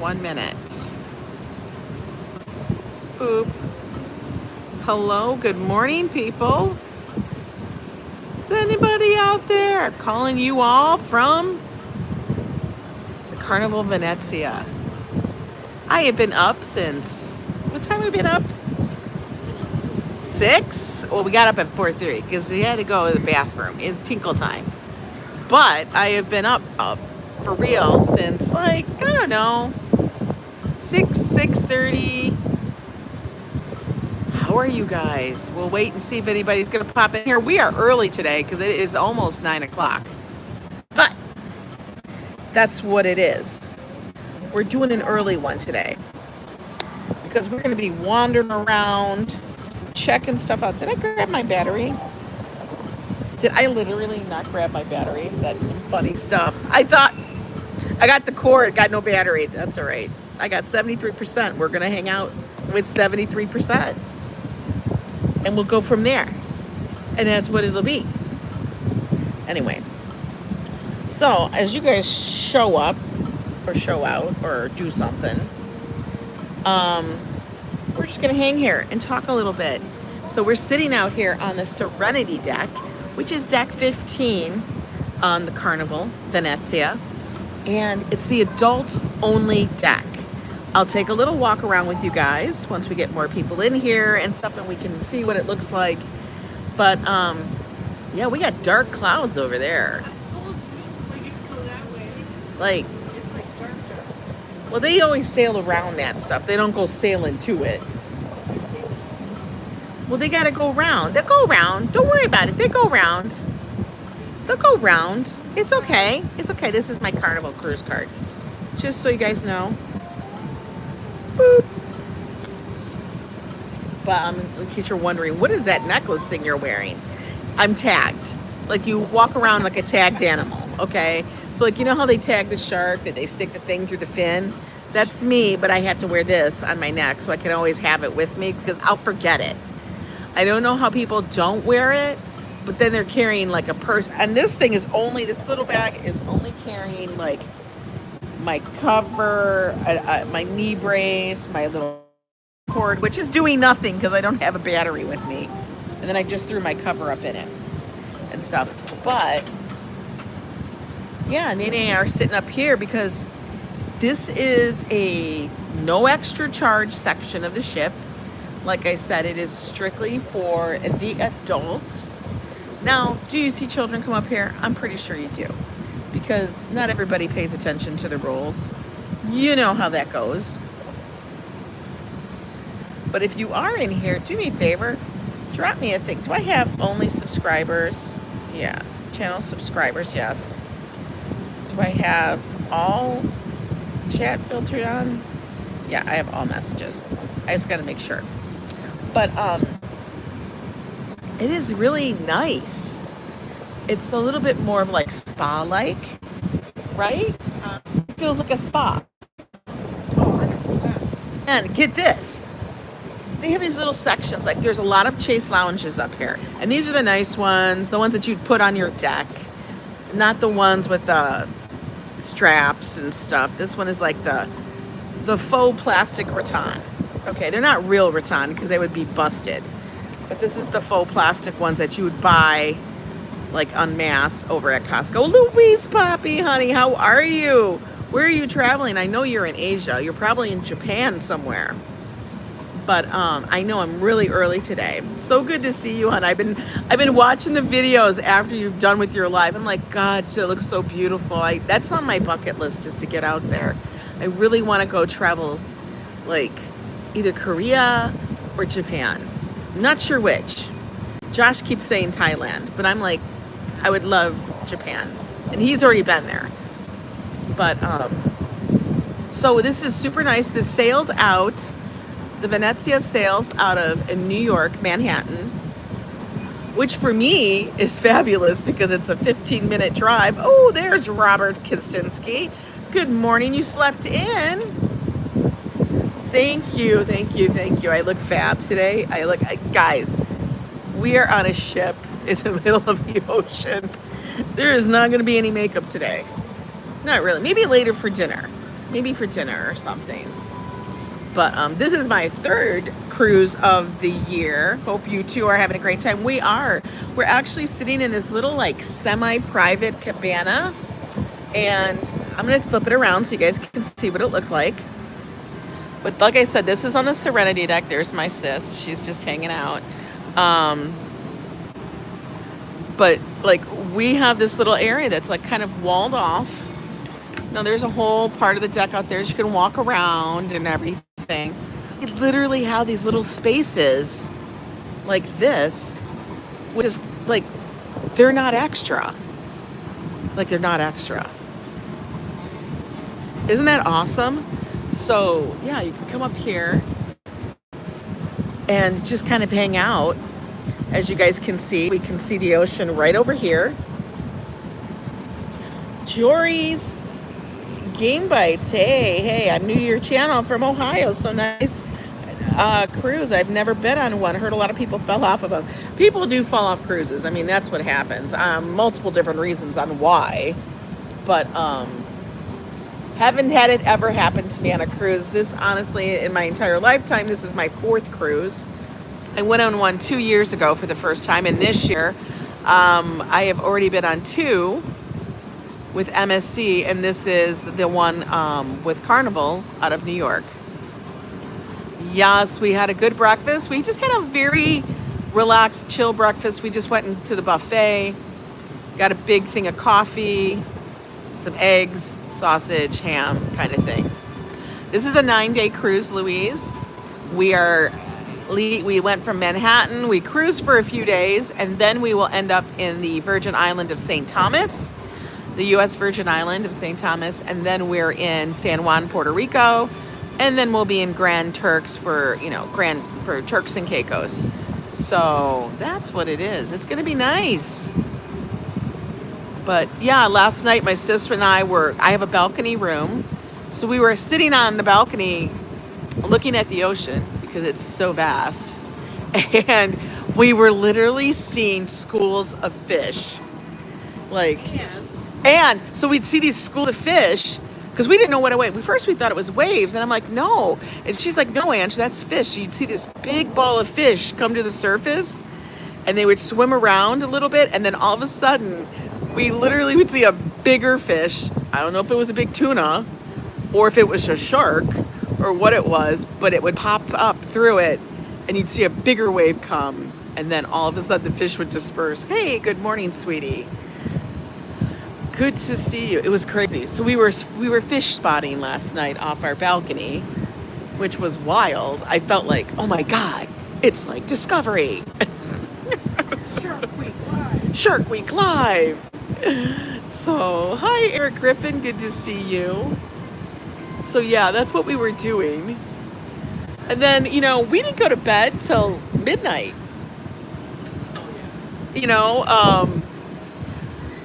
1 minute. Boop. Hello, good morning, people. Is anybody out there? Calling you all from the Carnival Venezia. I have been up since, what time have we been up? 6? Well, we got up at 4:30 because we had to go to the bathroom. It's tinkle time. But I have been up for real since, like, I don't know, 6:30. How are you guys? We'll wait and see if anybody's going to pop in here. We are early today because it is almost 9 o'clock. But that's what it is. We're doing an early one today because we're going to be wandering around, checking stuff out. Did I grab my battery? Did I literally not grab my battery? That's some funny stuff. I thought I got the cord, got no battery. That's all right. I got 73%. We're going to hang out with 73%. And we'll go from there. And that's what it'll be. Anyway. So, as you guys show up, or show out, or do something, we're just going to hang here and talk a little bit. So, we're sitting out here on the Serenity deck, which is deck 15 on the Carnival, Venezia. And it's the adults only deck. I'll take a little walk around with you guys once we get more people in here and stuff and we can see what it looks like. But, yeah, we got dark clouds over there. I told you, like, if you go that way, like, it's like dark. Well, they always sail around that stuff. They don't go sailing to it. Well, they got to go around. They'll go around. Don't worry about it. They go around. They'll go around. It's okay. It's okay. This is my Carnival cruise card. Just so you guys know. Boop. But in case you're wondering, what is that necklace thing you're wearing? I'm tagged. Like you walk around like a tagged animal, okay? So like, you know how they tag the shark and they stick the thing through the fin? That's me, but I have to wear this on my neck so I can always have it with me because I'll forget it. I don't know how people don't wear it, but then they're carrying like a purse. And this thing is only, this little bag is only carrying like my cover, my knee brace, my little cord, which is doing nothing because I don't have a battery with me. And then I just threw my cover up in it and stuff. But yeah, Nene and I are sitting up here because this is a no extra charge section of the ship. Like I said, it is strictly for the adults. Now, do you see children come up here? I'm pretty sure you do. Because not everybody pays attention to the rules. You know how that goes. But if you are in here, do me a favor, drop me a thing. Do I have only subscribers? Yeah. Channel subscribers, yes. Do I have all chat filtered on? Yeah, I have all messages. I just got to make sure. But it is really nice. It's a little bit more of like spa-like, right? It feels like a spa. Oh, 100%. And get this. They have these little sections. Like there's a lot of chase lounges up here. And these are the nice ones. The ones that you'd put on your deck. Not the ones with the straps and stuff. This one is like the faux plastic rattan. Okay, they're not real rattan because they would be busted. But this is the faux plastic ones that you would buy like en masse over at Costco. Louise Poppy, honey, how are you? Where are you traveling? I know you're in Asia. You're probably in Japan somewhere. But I know I'm really early today. So good to see you, hon. I've been watching the videos after you've done with your live. I'm like, God, it looks so beautiful. That's on my bucket list, just to get out there. I really want to go travel, like either Korea or Japan. Not sure which. Josh keeps saying Thailand, but I'm like, I would love Japan. And he's already been there. But, so this is super nice. This sailed out, the Venezia sails out of New York, Manhattan, which for me is fabulous because it's a 15-minute drive. Oh, there's Robert Kosinski. Good morning. You slept in. Thank you, thank you, thank you. I look fab today. Guys, we are on a ship in the middle of the ocean. There is not going to be any makeup today. Not really. Maybe later for dinner. maybe for dinner or something. But this is my third cruise of the year. Hope you two are having a great time. We are. We're actually sitting in this little like semi-private cabana. And I'm going to flip it around so you guys can see what it looks like. But like I said, this is on the Serenity deck. There's my sis. She's just hanging out. But like we have this little area that's like kind of walled off. Now there's a whole part of the deck out there you can walk around and everything. It literally have these little spaces like this, which is like, they're not extra. Like they're not extra. Isn't that awesome? So yeah, you can come up here and just kind of hang out. As you guys can see, we can see the ocean right over here. Jory's Game Bites. Hey, I'm new to your channel from Ohio. So nice cruise. I've never been on one. Heard a lot of people fell off of them. People do fall off cruises. I mean, that's what happens. Multiple different reasons on why. But haven't had it ever happen to me on a cruise. This, honestly, in my entire lifetime, this is my fourth cruise. I went on one 2 years ago for the first time. And this year, I have already been on two with MSC, and this is the one with Carnival out of New York. Yes, we had a good breakfast. We just had a very relaxed, chill breakfast. We just went into the buffet, got a big thing of coffee, some eggs, sausage, ham kind of thing. This is a 9-day cruise, Louise. We went from Manhattan, we cruised for a few days, and then we will end up in the Virgin Island of St. Thomas, the U.S. Virgin Island of St. Thomas, and then we're in San Juan, Puerto Rico, and then we'll be in Grand Turks for Turks and Caicos. So that's what it is. It's going to be nice. But yeah, last night my sister and I have a balcony room, so we were sitting on the balcony looking at the ocean because it's so vast, and we were literally seeing schools of fish. And so we'd see these schools of fish because we didn't know what it was. First we thought it was waves, and I'm like, no. And she's like, no, Ange, that's fish. So you'd see this big ball of fish come to the surface, and they would swim around a little bit, and then all of a sudden, we literally would see a bigger fish. I don't know if it was a big tuna or if it was a shark or what it was, but it would pop up through it, and you'd see a bigger wave come, and then all of a sudden the fish would disperse. Hey, good morning, sweetie. Good to see you. It was crazy. So we were fish spotting last night off our balcony, which was wild. I felt like, oh my God, it's like Discovery. Shark Week Live. So, hi Eric Griffin, good to see you. So yeah, that's what we were doing. And then, we didn't go to bed till midnight.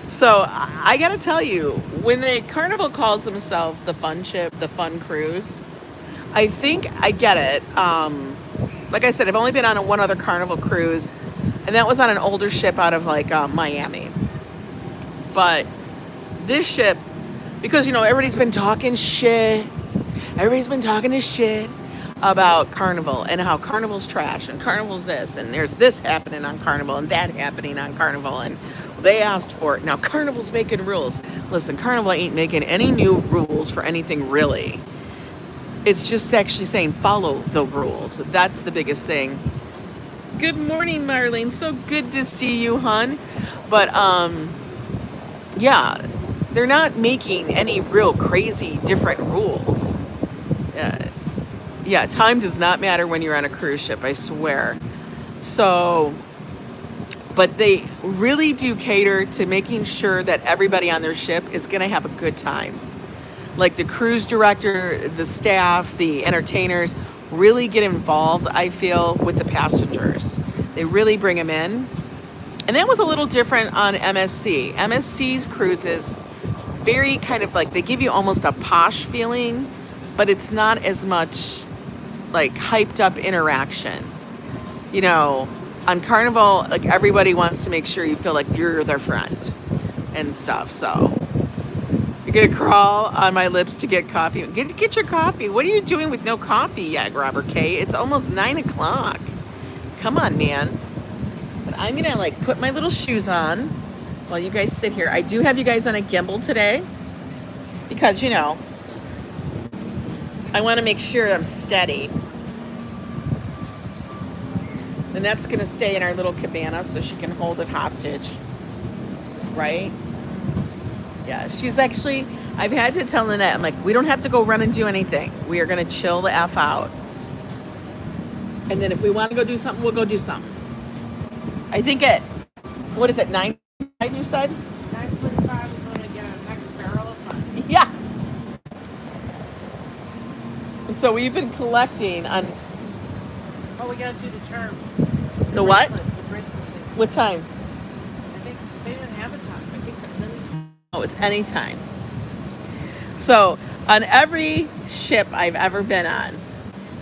So I gotta tell you, when the Carnival calls themselves the fun ship, the fun cruise, I think I get it. Like I said, I've only been on one other Carnival cruise, and that was on an older ship out of Miami. But this ship, because everybody's been talking shit. Everybody's been talking this shit about Carnival and how Carnival's trash and Carnival's this and there's this happening on Carnival and that happening on Carnival and they asked for it. Now Carnival's making rules. Listen, Carnival ain't making any new rules for anything really. It's just actually saying follow the rules. That's the biggest thing. Good morning, Marlene. So good to see you, hon. But yeah, they're not making any real crazy different rules. Yeah, time does not matter when you're on a cruise ship, I swear. So, but they really do cater to making sure that everybody on their ship is going to have a good time. Like the cruise director, the staff, the entertainers really get involved, I feel, with the passengers. They really bring them in. And that was a little different on MSC. MSC's cruises, very kind of like, they give you almost a posh feeling, but it's not as much like hyped up interaction. On Carnival, like everybody wants to make sure you feel like you're their friend and stuff. So You're gonna crawl on my lips to get coffee. Get your coffee. What are you doing with no coffee yet, Robert K? It's almost 9 o'clock. Come on, man. But I'm gonna like put my little shoes on while you guys sit here. I do have you guys on a gimbal today because, you know, I want to make sure I'm steady. And that's gonna stay in our little cabana so she can hold it hostage, right? Yeah, she's actually, I've had to tell Lynette, I'm like, we don't have to go run and do anything. We are going to chill the F out. And then if we want to go do something, we'll go do something. I think at, what is it, 9, you said? 9:45 is when we get our next barrel of fun. Yes. So we've been collecting on. Oh, we got to do the charm. The what? Bracelet, the bracelet thing. What time? I think they didn't have a time. I think that's any time. Oh, it's anytime. So on every ship I've ever been on,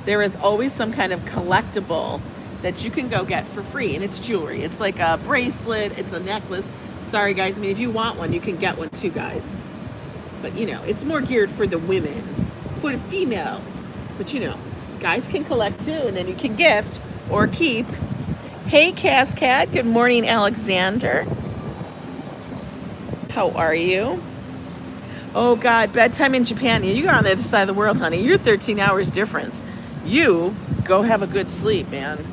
there is always some kind of collectible that you can go get for free. And it's jewelry. It's like a bracelet. It's a necklace. Sorry, guys. I mean, if you want one, you can get one too, guys. But, you know, it's more geared for the women, for the females. But, you know, guys can collect too. And then you can gift or keep. Hey, Cascad. Good morning, Alexander. How are you? Oh, God. Bedtime in Japan. You're on the other side of the world, honey. You're 13 hours difference. You go have a good sleep, man.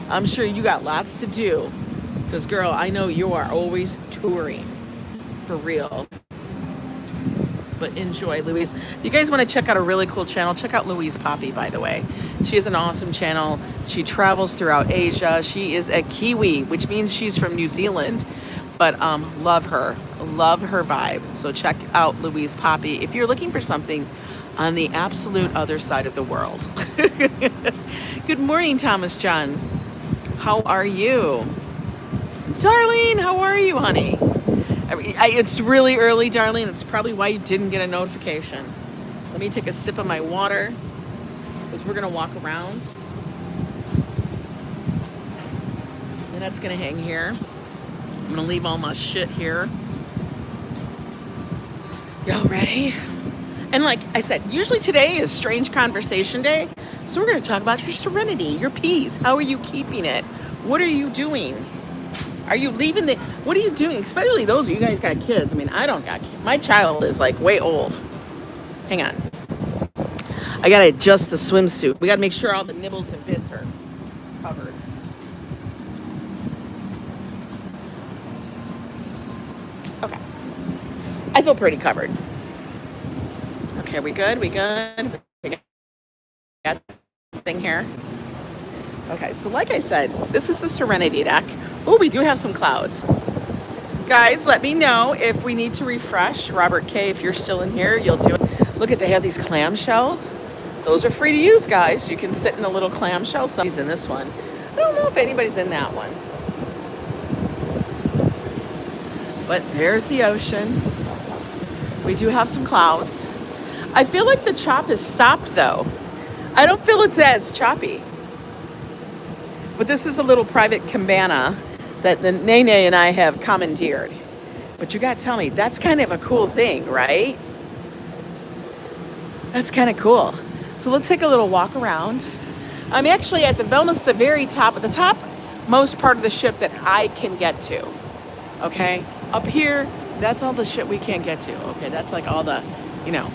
I'm sure you got lots to do. Because, girl, I know you are always touring. For real. But enjoy, Louise. If you guys want to check out a really cool channel, check out Louise Poppy, by the way. She has an awesome channel. She travels throughout Asia. She is a Kiwi, which means she's from New Zealand. But love her vibe. So check out Louise Poppy if you're looking for something on the absolute other side of the world. Good morning, Thomas John. How are you? Darlene, how are you, honey? It's really early, Darlene. It's probably why you didn't get a notification. Let me take a sip of my water because we're going to walk around. And that's going to hang here. I'm gonna leave all my shit here. Y'all ready? And like I said, usually today is Strange Conversation Day. So we're gonna talk about your serenity, your peace. How are you keeping it? What are you doing? Are you leaving the, what are you doing? Especially those of you guys got kids. I mean, I don't got kids. My child is like way old. Hang on. I gotta adjust the swimsuit. We gotta make sure all the nibbles and bits are covered. Okay. I feel pretty covered. Okay, we good? We good? We got the thing here. Okay, so like I said, this is the Serenity deck. Oh, we do have some clouds. Guys, let me know if we need to refresh. Robert K, if you're still in here, you'll do it. Look at, they have these clamshells. Those are free to use, guys. You can sit in the little clamshell. Somebody's in this one. I don't know if anybody's in that one. But there's the ocean. We do have some clouds. I feel like the chop is stopped though. I don't feel it's as choppy. But this is a little private cabana that the Nene and I have commandeered. But you gotta tell me, that's kind of a cool thing, right? That's kind of cool. So let's take a little walk around. I'm actually at almost the very top, at the top most part of the ship that I can get to. Okay? Up here, that's all the shit we can't get to. Okay, that's like all the, you know,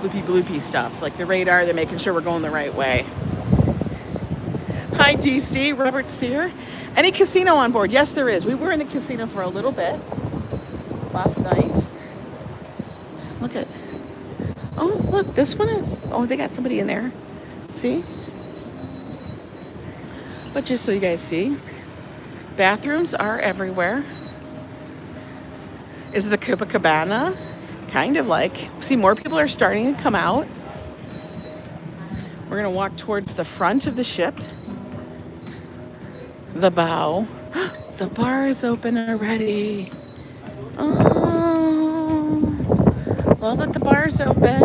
bloopy stuff. Like the radar, they're making sure we're going the right way. Hi, DC. Robert Sear. Any casino on board? Yes, there is. We were in the casino for a little bit last night. Look at, oh, look, this one is, oh, they got somebody in there. See? But just so you guys see, bathrooms are everywhere. Is the Copacabana kind of like, see, more people are starting to come out. We're gonna walk towards the front of the ship, the bow. The bar is open already. Oh, love that the bar's open.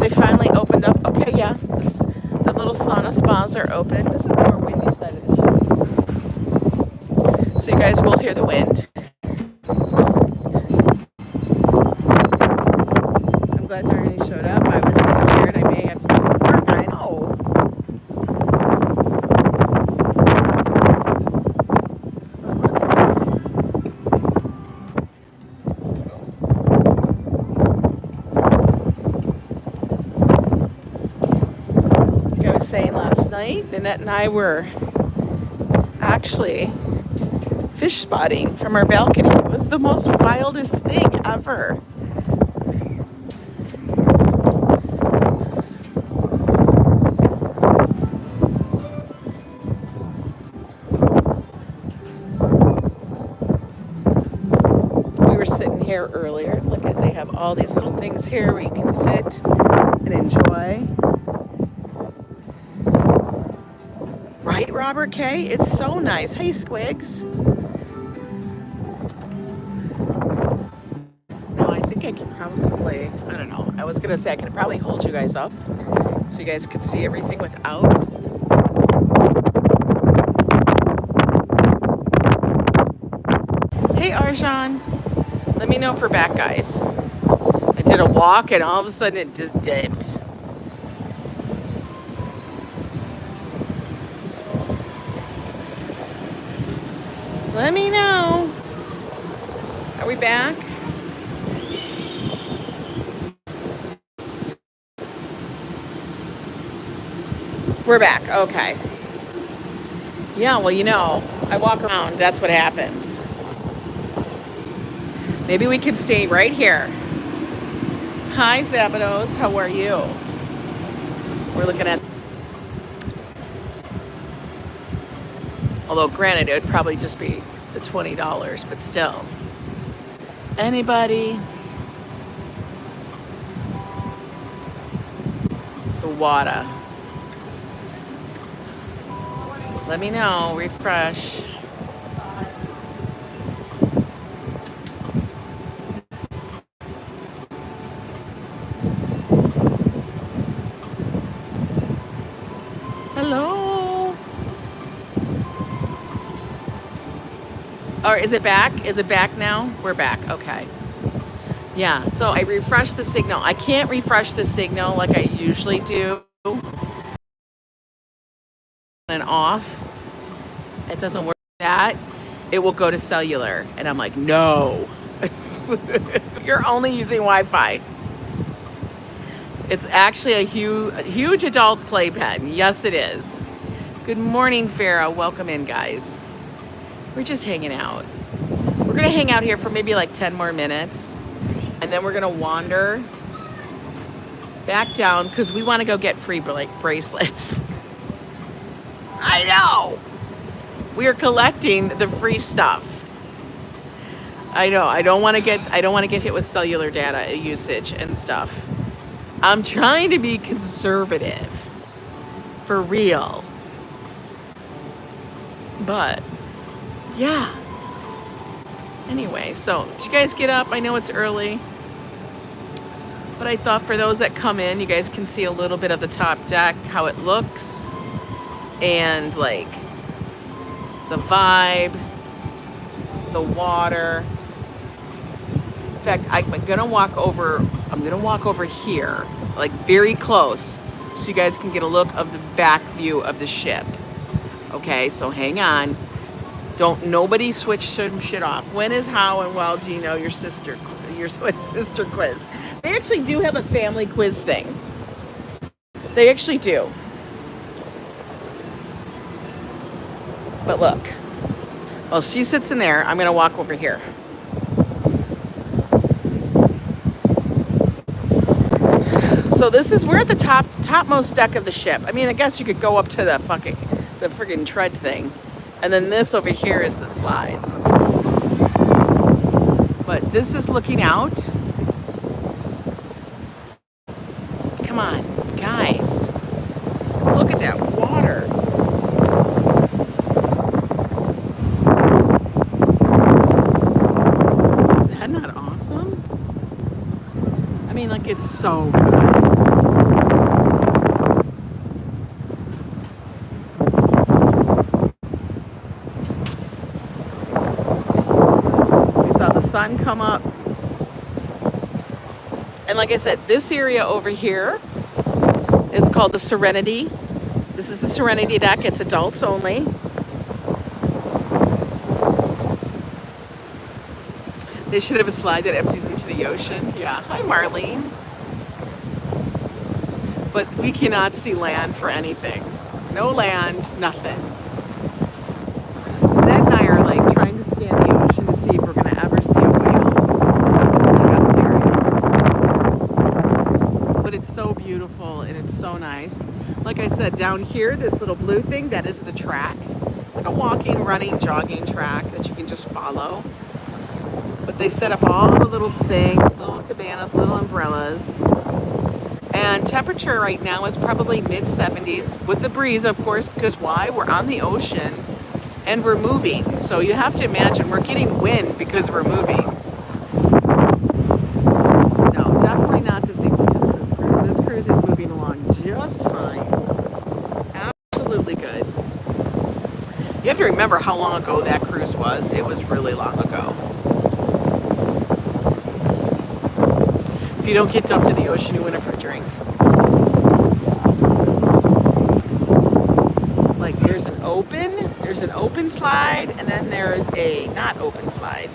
They finally opened up. Okay, yeah, the little sauna spas are open. This is the more windy side of the ship. So you guys will hear the wind. glad Darnie showed up. I was scared I may have to do some work. I know. Like I was saying last night, Nanette and I were actually fish spotting from our balcony. It was the most wildest thing ever. We were sitting here earlier. Look at, they have all these little things here where you can sit and enjoy. Right, Robert K? It's so nice. Hey, Squigs. No, I think I can probably, I don't know. I was going to say I could probably hold you guys up so you guys could see everything without. Hey, Arjan. Let me know if we're back, guys. I did a walk and all of a sudden it just dipped. Let me know. Are we back? We're back. Okay. Yeah, well, you know, I walk around. That's what happens. Maybe we can stay right here. Hi, Szabados. How are you? We're looking at... Although, granted, it would probably just be the $20, but still. Anybody? The water. Let me know. Refresh. Hello. Or is it back? Is it back now? We're back. Okay. Yeah. So I refreshed the signal. I can't refresh the signal like I usually do. And off. It doesn't work like that. It will go to cellular. And I'm like, no. You're only using Wi-Fi. It's actually a huge adult playpen. Yes, it is. Good morning, Farah. Welcome in, guys. We're just hanging out. We're going to hang out here for maybe like 10 more minutes. And then we're going to wander back down because we want to go get free bracelets. I know. We are collecting the free stuff. I know. I don't want to get hit with cellular data usage and stuff. I'm trying to be conservative. For real. But yeah. Anyway, so did you guys get up? I know it's early. But I thought for those that come in, you guys can see a little bit of the top deck, how it looks. And like the vibe, the water. In fact, I'm gonna walk over here, like very close, so you guys can get a look of the back view of the ship. Okay, so hang on. Nobody switch some shit off. When is how and well do you know your sister quiz? They actually do have a family quiz thing. They actually do. But look, while she sits in there, I'm going to walk over here. So we're at the topmost deck of the ship. I mean, I guess you could go up to the friggin' tread thing. And then this over here is the slides. But this is looking out. Come on, guys. Look at that water. Like it's so good. We saw the sun come up. And like I said, this area over here is called the Serenity. This is the Serenity deck. It's adults only. They should have a slide that empties into the ocean. Yeah. Hi, Marlene. But we cannot see land for anything. No land, nothing. Ned and I are like trying to scan the ocean to see if we're going to ever see a whale. Like, I'm serious. But it's so beautiful and it's so nice. Like I said, down here, this little blue thing, that is the track. Like a walking, running, jogging track that you can just follow. But they set up all the little things, little cabanas, little umbrellas. And temperature right now is probably mid-70s with the breeze, of course, because why? We're on the ocean and we're moving. So you have to imagine we're getting wind because we're moving. No, definitely not the Singleton cruise. This cruise is moving along just fine. Absolutely good. You have to remember how long ago that cruise was. It was really long ago. If you don't get dumped in the ocean, you win a free drink. Like there's an open slide, and then there's a not open slide.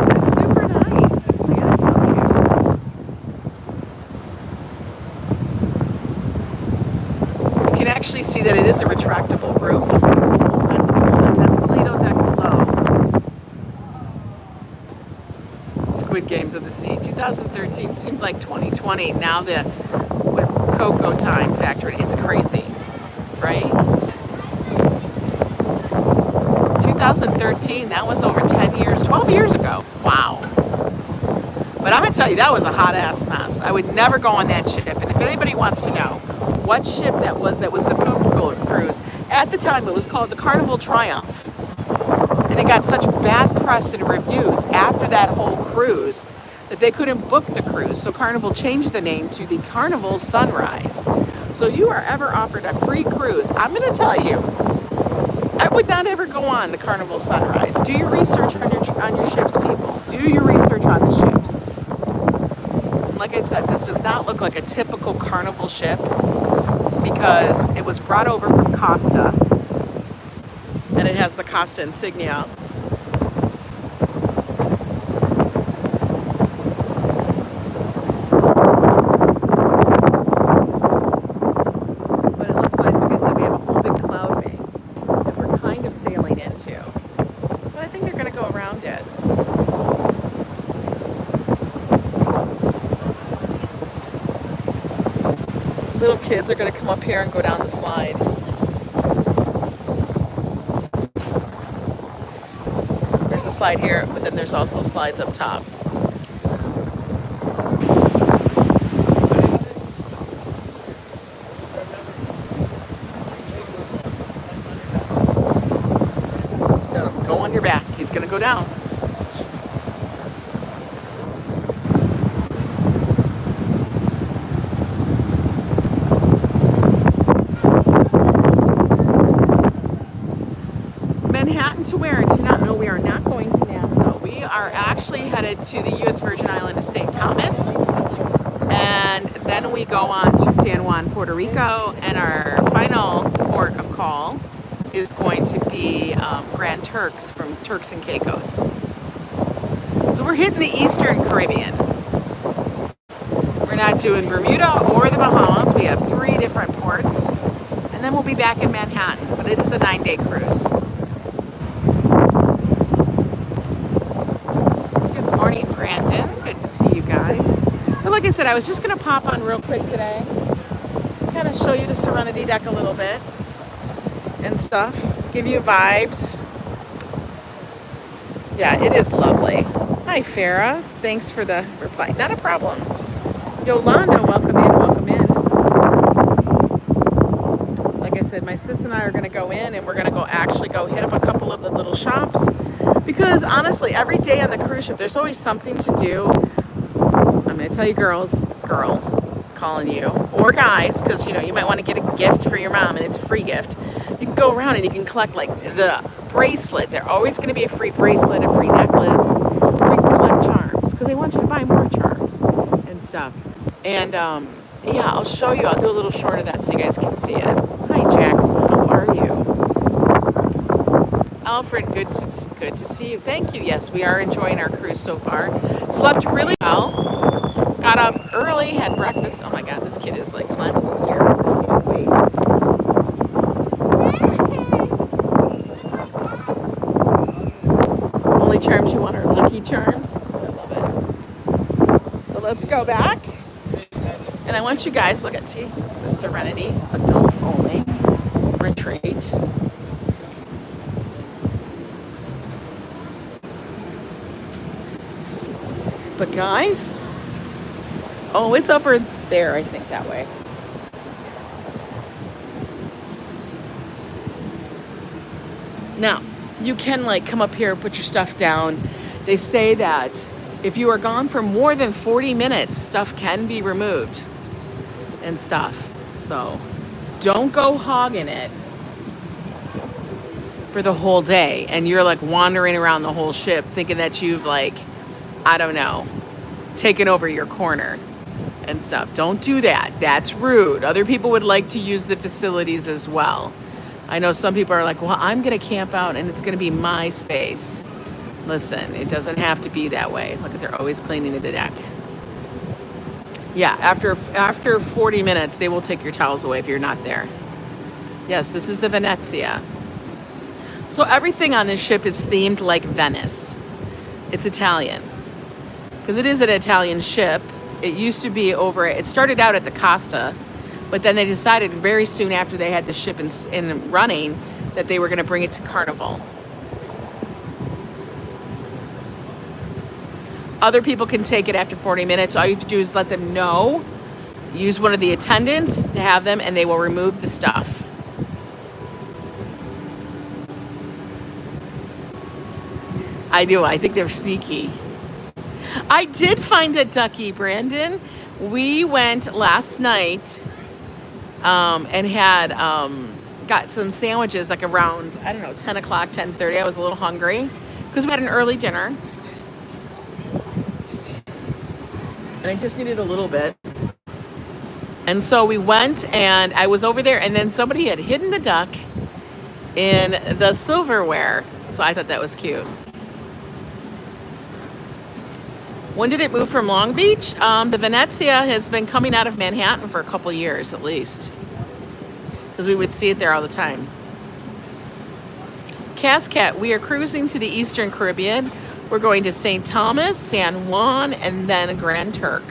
It's super nice, I gotta tell you. You can actually see that it is a retractable roof. That's the Lido deck below. Squid Games of the Sea. 2013 seemed like 2020. Now with Coco time factored, it's crazy, right? 2013, that was over 10 years, 12 years ago. Wow. But I'm gonna tell you, that was a hot ass mess. I would never go on that ship. And if anybody wants to know what ship that was the poop cruise, at the time it was called the Carnival Triumph. And it got such bad press and reviews after that whole cruise that they couldn't book the cruise. So Carnival changed the name to the Carnival Sunrise. So if you are ever offered a free cruise, I'm going to tell you, I would not ever go on the Carnival Sunrise. Do your research on your ships, people. Do your research on the ships. Like I said, this does not look like a typical Carnival ship because it was brought over from Costa. And it has the Costa insignia. But it looks like I said, we have a whole big cloud bank that we're kind of sailing into. But I think they're going to go around it. Little kids are going to come up here and go down the slide. Slide here, but then there's also slides up top. So go on your back. He's going to go down. Manhattan to where? Do you not know? We are not going to Nassau. We are actually headed to the U.S. Virgin Island of St. Thomas, and then we go on to San Juan, Puerto Rico, and our final port of call is going to be Grand Turks from Turks and Caicos. So we're hitting the Eastern Caribbean. We're not doing Bermuda or the Bahamas. We have 3 different ports, and then we'll be back in Manhattan, but it is a 9-day cruise. Good to see you guys. But like I said, I was just going to pop on real quick today, kind of show you the Serenity deck a little bit and stuff, give you vibes. Yeah, it is lovely. Hi, Farah. Thanks for the reply. Not a problem. Yolanda, welcome in. Like I said, my sis and I are going to go in and we're going to actually go hit up a couple of the little shops. Because honestly, every day on the cruise ship, there's always something to do. I'm going to tell you girls calling you, or guys, because you know, you might want to get a gift for your mom and it's a free gift. You can go around and you can collect like the bracelet. There's always going to be a free bracelet, a free necklace, stuff. And yeah, I'll show you. I'll do a little short of that so you guys can see it. Hi, Jack. How are you? Alfred, good to see you. Thank you. Yes, we are enjoying our cruise so far. Slept really well. Got up early, had breakfast. Oh my God, this kid is like climbing the stairs. I can't wait. Only charms you want are Lucky Charms. I love it. But let's go back. And I want you guys, look at, see, the Serenity, adult only, retreat. But guys, oh, it's over there, I think, that way. Now, you can like come up here, put your stuff down. They say that if you are gone for more than 40 minutes, stuff can be removed and stuff. So don't go hogging it for the whole day. And you're like wandering around the whole ship thinking that you've like, I don't know, taken over your corner and stuff. Don't do that. That's rude. Other people would like to use the facilities as well. I know some people are like, well, I'm going to camp out and it's going to be my space. Listen, it doesn't have to be that way. Look at, they're always cleaning the deck. Yeah, after 40 minutes, they will take your towels away if you're not there. Yes, this is the Venezia. So everything on this ship is themed like Venice. It's Italian. Because it is an Italian ship. It used to be over, it started out at the Costa, but then they decided very soon after they had the ship in running that they were going to bring it to Carnival. Other people can take it after 40 minutes. All you have to do is let them know. Use one of the attendants to have them, and they will remove the stuff. I do. I think they're sneaky. I did find a ducky, Brandon. We went last night and had got some sandwiches like around, I don't know, 10 o'clock, 10:30. I was a little hungry because we had an early dinner. And I just needed a little bit. And so we went and I was over there and then somebody had hidden the duck in the silverware. So I thought that was cute. When did it move from Long Beach? The Venezia has been coming out of Manhattan for a couple years at least. Because we would see it there all the time. Cascat, we are cruising to the Eastern Caribbean. We're going to St. Thomas, San Juan, and then Grand Turk.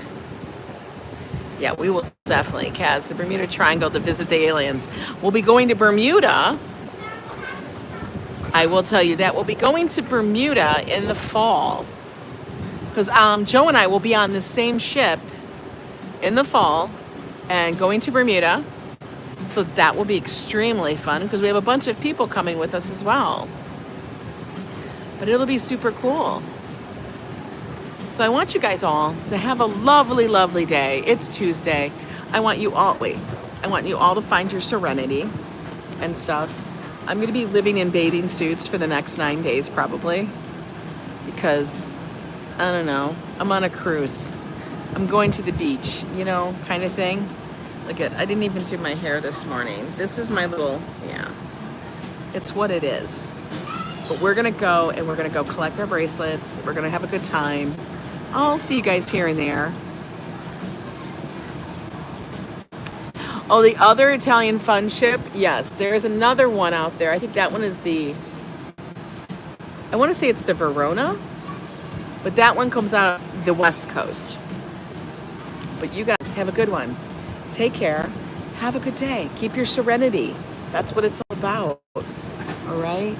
Yeah, we will definitely, Kaz, the Bermuda Triangle to visit the aliens. We'll be going to Bermuda. I will tell you that. We'll be going to Bermuda in the fall. Because Joe and I will be on the same ship in the fall and going to Bermuda. So that will be extremely fun because we have a bunch of people coming with us as well. But it'll be super cool. So I want you guys all to have a lovely, lovely day. It's Tuesday. I want you all to find your serenity and stuff. I'm going to be living in bathing suits for the next 9 days probably. Because, I don't know, I'm on a cruise. I'm going to the beach, you know, kind of thing. Look at, I didn't even do my hair this morning. This is my little, yeah. It's what it is. But we're going to go and we're going to go collect our bracelets. We're going to have a good time. I'll see you guys here and there. Oh, the other Italian fun ship? Yes, there's another one out there. I think that one is the, I want to say it's the Verona. But that one comes out of the West Coast. But you guys have a good one. Take care. Have a good day. Keep your serenity. That's what it's all about. All right?